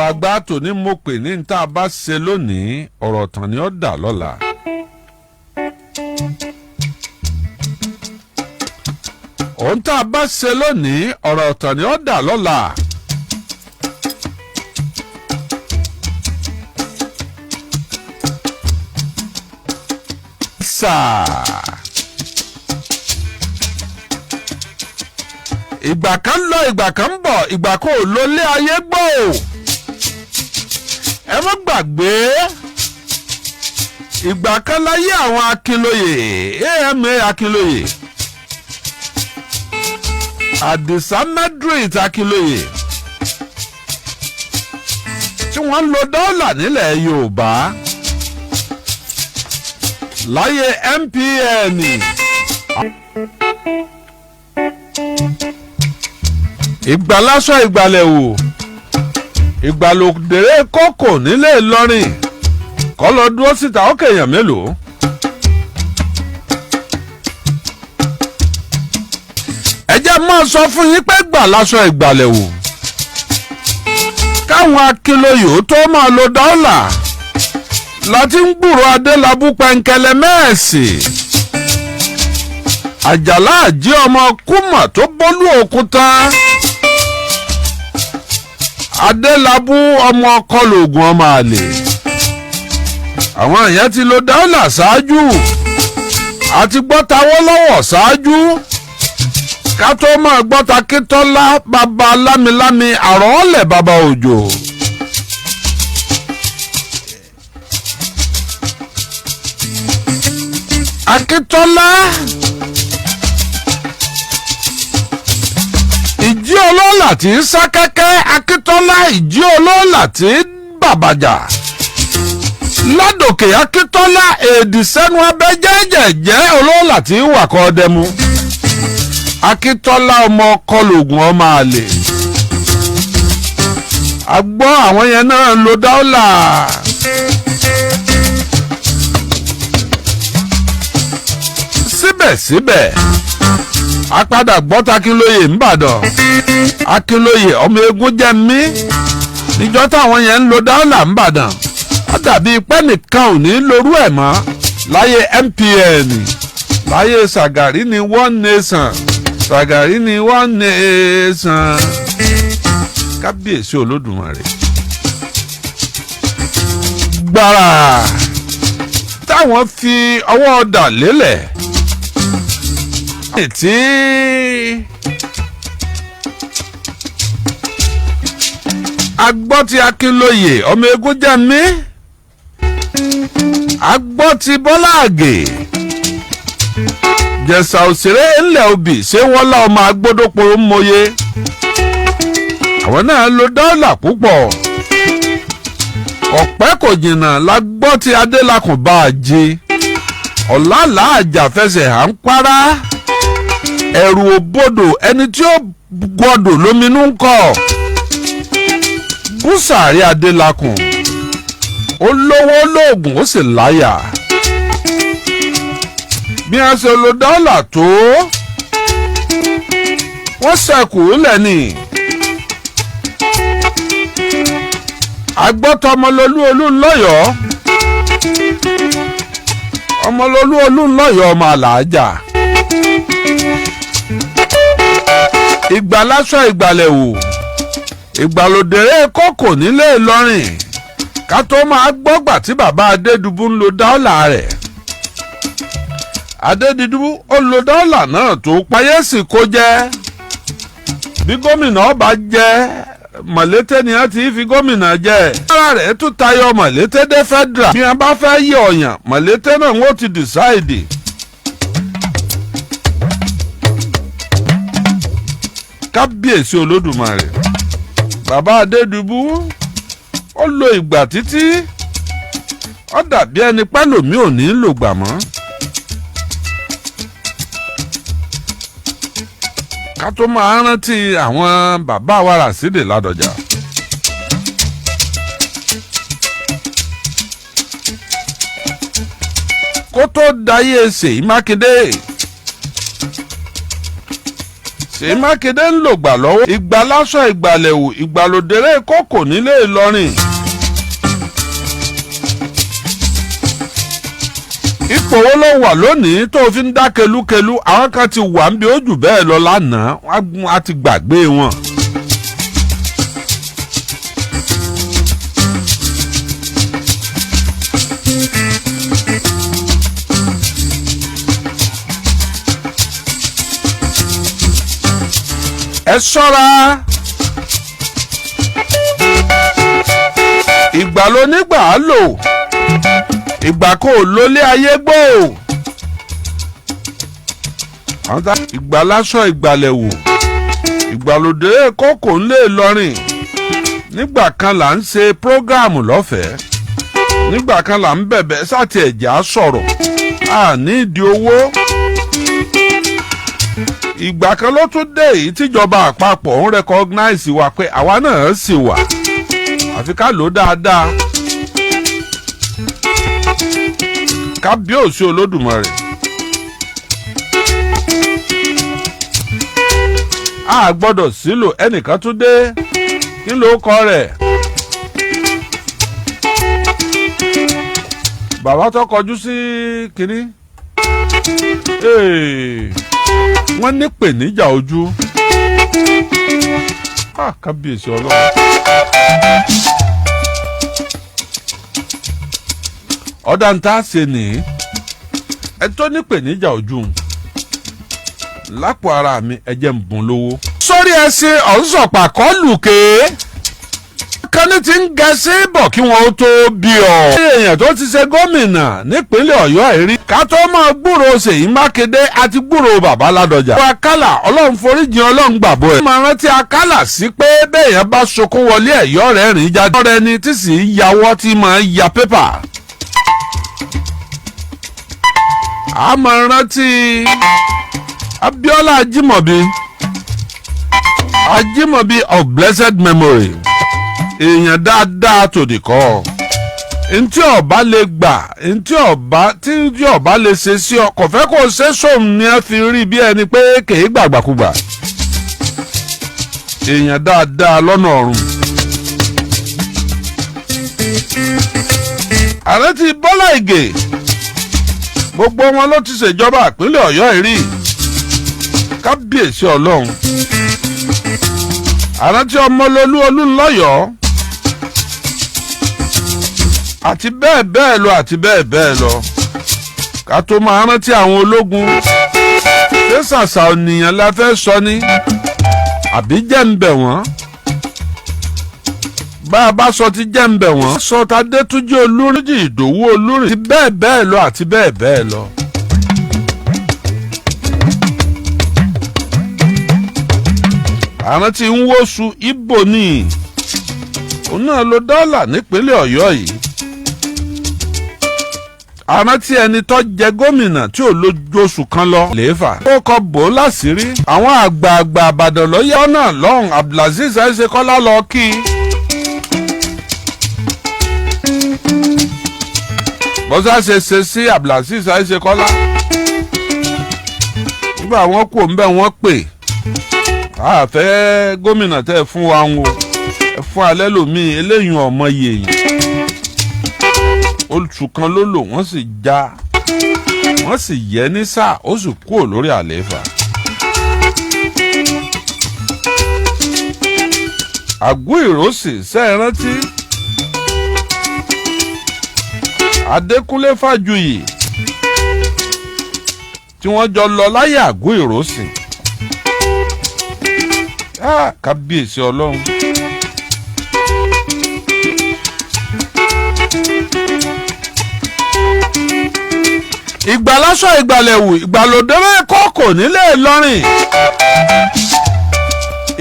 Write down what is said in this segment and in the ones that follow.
àgbà tòní mo pè ní tá a bá ṣe lónìí ọ̀rọ̀ tán ni ó dà lọ́la. ohun tá a bá ṣe lónìí ọ̀rọ̀ tán ni ó dà lọ́la. ìgbà kan lọ ìgbà kan bọ̀ ìgbà kò lólé ayé gbọ́ o. ẹ má gbàgbé ìgbà kan láyé àwọn Akínlóye ama Akínlóye Àdìsá Madrid Akínlóye tí wọ́n lo dọ́là nílẹ̀ Yorùbá láyé MPN. ìgbàlásọ ìgbàlẹ̀wò ìgbàlódéré kókò nílé Ìlọrin kọ́ lọ dúró síta ó kéèyàn mélòó. ẹ jẹ́ máa sọ fún yín pé gbàlásọ ìgbàlẹ̀wò káwọn Akínlóye ó tó máa lo dọ́là láti ń gbúrò Adélabú pẹ̀ǹkẹ̀lẹ̀ mẹ́ẹ̀sì Àjàlá àjí ọmọ Kúmọ̀ tó bọ́lú òkúta Adélabú ọmọ Kọlògùn ọmọ àlè àwọn èèyàn ti lo dọ́là ṣáájú àti gbọ́tawọ́ lọ́wọ́ ṣáájú ká tó máa gbọ́ta Kítọ́lá bàbá lámilámi àrọ́ọ̀lẹ̀ bàbá òjò. Akíntọ́lá ìjí olóòlà tí ń sá kẹ́kẹ́ Akíntọ́lá ìjí olóòlà tí ń bàbàjà ládòkè Akíntọ́lá èdè sẹ́nu abẹ́ jẹ́jẹ̀jẹ́ olóòlà tí ń wàkọ́ dẹmu Akíntọ́lá ọmọ Kọlògùn ọmọ àlè agbọ́ àwọn yẹn náà ń lo dọ́là. síbẹ̀síbẹ̀ apadà gbọ́ta Akínlóye ńbàdàn Akínlóye ọmọ eégún jẹ́ mí níjọ́ táwọn yẹn ń lo dọ́là ńbàdàn ó dàbí pẹ́ nìkan ò ní lórú ẹ̀ mọ́ láyé MPN láyé Ṣàgàrí ni one nation Ṣàgàrí ni one nation kábíyèsí Olódùmarè gbàrà táwọn fi ọwọ́ ọ̀dà lélẹ̀ tí agbọ́ ti Akínlóye ọmọ eégún jẹ́ mí agbọ́ ti Bọ́lá Àgè Jẹ̀sà òṣèré ńlẹ̀ òbí ṣé wọ́n lá ọmọ agbódóporo mọ́yé àwọn náà lo dọ́là púpọ̀ ọ̀pẹ́ kò jìnnà la gbọ́ ti Adélakùn bá a jí ọ̀làlà àjàfẹsẹ̀ à ń para ẹ̀rù òbodò ẹni tí ó gbọdọ̀ lóminú ń kọ́ Búsàárì Adélakùn ó lówó lóògùn ó sì láyà bí wọ́n ṣe lo dọ́là tó wọ́n ṣẹ̀kù lẹ́nì agbọ́tọ̀ Ọmọlolú Olúńlọ́yọ̀ Ọmọlolú Olúńlọ́yọ̀ ọmọ àlàájà ìgbàlásọ ìgbàlẹ̀wò ìgbàlódéré kókò nílé Ìlọrin ká tó máa gbọ́gbà tí bàbá Adédùbú ń lo dọ́là rẹ̀ Adédùbú ó lo dọ́là náà tó payẹ́sì kó jẹ́ bí gómìnà ọba jẹ́ Mọ̀lété ni wọ́n ti fi gómìnà jẹ́ ara rẹ̀ tún tayọ Mọ̀lété dé federal bí wọ́n bá fẹ́ yí ọ̀yàn Mọ̀lété náà wọ́n ti decide. kábíyèsí Olódùmarè bàbá Adédùbú ó lo ìgbà títí ó dàbí ẹni pẹ́lòmí ò ní lò gbà mọ́. ká tó máa rántí àwọn bàbá wa Ràsídì Ládọjà. kó tó dayé Ṣèyí Mákindé Ṣèyí Mákindé ń lò gbà lọ́wọ́ ìgbà lásọ ìgbàlẹ̀wò ìgbàlódéré kókò nílé Ìlọrin. Ipò wo ló wà lónìí tó fi ń dá kelúkelú? Àwọn kan ti wà ń bí ó jù bẹ́ẹ̀ lọ lánàá wọ́n á ti gbàgbé wọn. Ẹ ṣọ́ra ìgbà ló nígbà á lò ìgbà kò lólé ayé gbò ìgbà lásọ ìgbàlẹ̀wò ìgbàlódé kókò ńlé Ìlọrin. Nígbà kan là ń ṣe prógáàmù lọ́fẹ̀ẹ́, nígbà kan là ń bẹ̀bẹ̀ sáti ẹ̀já sọ̀rọ̀ ní ìdí owó. Ìgbà kan ló tún dé èyí tíjọba àpapọ̀ ń recognize wa pé àwa náà sì wà, àfi ká lò dáadáa. Kábíyèsí Olódùmarè. A gbọ́dọ̀ sílò ẹnìkan tún dé, kí ló kọ rẹ̀? Bàbá tó kọjú sí kínní. Wọ́n ní pèníjà ojú. Kábíyèsí Ọlọ́run. Ọ̀dà ń tá a ṣe nìyí. Ẹ tó ní pèníjà ojú lápò ara mi ẹ jẹ́ ń bùn lówó. Sórí ẹṣin ọ̀sọ̀pà kọ́ lùkè. Kání ti ń gẹ̀ẹ́sì bọ̀ kí wọ́n ó tó bí ọ. Èèyàn tó ti ṣe gómìnà nípínlẹ̀ Ọ̀yọ́ èrí. Ká tó máa gbúròó Ṣèyí Mákindé àti gbúròó Bàbá Ládọjà. Akálà Ọlọ́run foríjìn Ọlọ́run gbàgbọ́ ẹ̀. Máa rántí Akálà sí pé béèyàn bá sokún wọlé ẹ̀yọ́ rẹ̀ rìn jáde. Ọ̀rẹ́ ni tí sì ń yàwọ́ tí máa ń ya pépà. A máa rántí Abíọ́lá Ajímọ̀bí of blessed memory. Èèyàn dáadáa tòdì kọ́. Ntí ọba lè gbà, ntí ọba lè ṣe sí ọ, kò fẹ́ kó ṣe sóun ni ẹ fi rí bí ẹni pé kèé gbàgbàkúgbà. Èèyàn dáadáa lọ́nà ọ̀run. Ààrẹ ti Bọ́lá Ìgè. Gbogbo wọn ló ti ṣèjọba ìpínlẹ̀ Ọ̀yọ́ ìrí. Kábíyèsí Ọlọ́run. Ààrẹ tí Ọmọlólú Olúńlọ́yọ̀ọ́. Àti bẹ́ẹ̀ bẹ́ẹ̀ lọ àti bẹ́ẹ̀ bẹ́ẹ̀ lọ. Ká tó máa rántí àwọn ológun. Ṣé ṣàṣà ènìyàn la fẹ́ sọ ni? Àbí jẹ́ ń bẹ̀ wọ́n? Bá a bá sọ ti jẹ́ ń bẹ̀ wọ́n. Sọ ta Adétúnjí Olúrìnjì Ìdòwú Olúrìn. Àti bẹ́ẹ̀ bẹ́ẹ̀ lọ àti bẹ́ẹ̀ bẹ́ẹ̀ lọ. Àrùn tí ń wóṣù Ìbò ni. Òun náà lo dọ́là nípínlẹ̀ Ọ̀yọ́ yìí. Àrùn tí ẹni tó jẹ gómìnà tí ò lójú oṣù kan lọ lẹ́fà. Ó kọ bò ó láṣìírí. Àwọn àgbààgbà Ìbàdàn lọ́yẹ́ ọ̀nà lọ́hùn Abdulaziz Àìṣekọ́lá lọ kí i. Bọ́sá ṣe sí Abdulaziz Àìṣekọ́lá. Nígbà wọn kò ń bẹ̀ wọ́n pè. Àfẹ́ gómìnà tẹ́ fún wa ń wo. Ẹ fún alẹ́ lòmíì eléyìí ọmọ yèèyàn. Oṣù kan ló lò wọ́n sì já. Wọ́n sì yẹ ní sáà ó sì kúrò lórí àlééfà. Àgú ìrósì ṣe é rántí. Adékúnlé Fájuyì tí wọ́n jọ lọ láyé Àgú ìrósì. Kábíyèsí Ọlọ́run. Ìgbà lásọ ìgbàlẹ̀wò ìgbàlódéré kókò nílé Ìlọrin.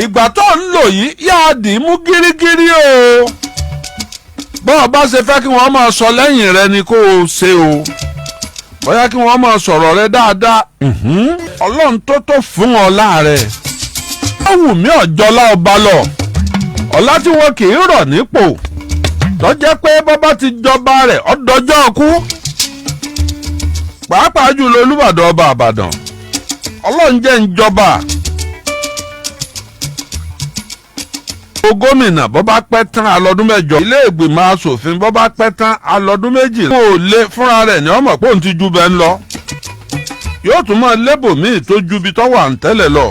Ìgbà tó ń lò yìí yáa dì í mú gírígírí o. Bọ́ọ̀ bá ṣe fẹ́ kí wọ́n máa sọ lẹ́yìn rẹ ni kó o ṣe o. Bóyá kí wọ́n máa sọ̀rọ̀ rẹ dáadáa. Ọlọ́run tó fún ọ láàrẹ̀. Ó wù mí ọ̀jọ́lá ọba lọ. Ọlá tí wọn kì í rọ̀ nípò. Tó jẹ́ pé bọ́bá ti jọba rẹ̀ ọdọjọ́ ọkú. Pàápàá jùlọ Olúbàdàn ọba Ìbàdàn. Ọlọ́run jẹ́ ń jọba. gómìnà bó bá pẹ́ tán alọ́dún mẹ́jọ. ilé ìgbìmọ̀ asòfin bó bá pẹ́ tán alọ́dún méjì. kò lè fúnra rẹ̀ ní ọmọ pé òun ti ju bẹ́ẹ̀ ń lọ. yóò tún mọ lébòmíì tó ju ibi tó wà ń tẹ́lẹ̀ lọ.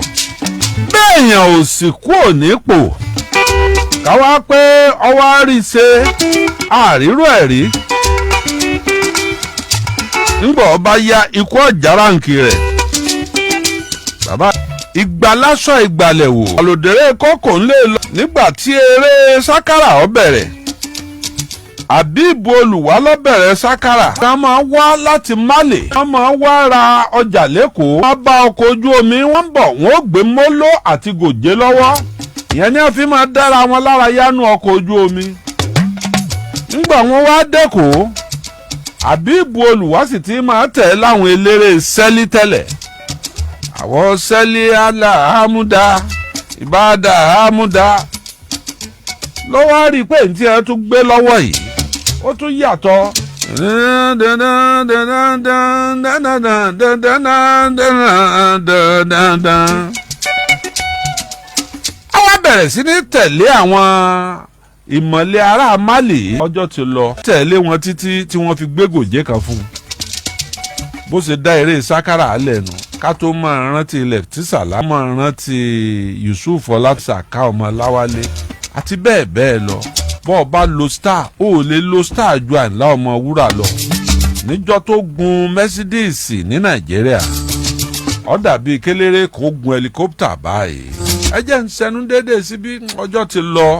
béèyàn ò sì kú ònípò. káwá pé ọwọ́ á rí ṣe àrírò ẹ̀rí. nígbà ọba ya ikú ọ̀jà ránkì rẹ̀. bàbá ìgbàlásọ ìgbàlẹ̀wò. àlòdèrè kókò ń lè lọ. nígbà tí eré sákàrà ó bẹ̀rẹ̀. àbíbu olùwà ló bẹ̀rẹ̀ sákàrà. wọ́n máa wá láti Málè. wọ́n máa wá ra ọjà lẹ́kọ̀ọ́. wọ́n bá ọkọ̀ ojú omi wọ́n bọ̀ wọ́n ó gbé móló àti gòjé lọ́wọ́. ìyẹn ni wọ́n fi máa dára wọn lára yánú ọkọ̀ ojú omi. nígbà wọn wá dẹ́kọ̀ọ́. àbíbu olùwà sì ti máa tẹ̀ láwọn eléré sẹ́lí tẹ́lẹ̀. àwọn sẹ́lí aláhàmúdá ìbáàdà àmúdá ló wá rí i pé ní tí ẹ tún gbé lọ́wọ́ yìí ó tún yàtọ̀. àwa bẹ̀rẹ̀ sí ní tẹ̀lé àwọn ìmọ̀lẹ̀ ará Málì. ọjọ́ ti lọ tẹ̀lé wọn títí tí wọ́n fi gbé gòjé kan fún un. bó ṣe dá eré sákàrà alẹ́ nu ká tó máa rántí ilẹ̀ tí sàlá máa rántí Yusuf ọlásàká ọmọ láwálé àti bẹ́ẹ̀ bẹ́ẹ̀ lọ. bọ́ ọ bá lo star ó lè lo star ju Àyìnlá ọmọ wúrà lọ. níjọ́ tó gun Mercedes ní Nàìjíríà ó dàbí kéléré kó gun helicopter báyìí. ẹ jẹ́ ń sẹnu déédéé síbí ọjọ́ ti lọ.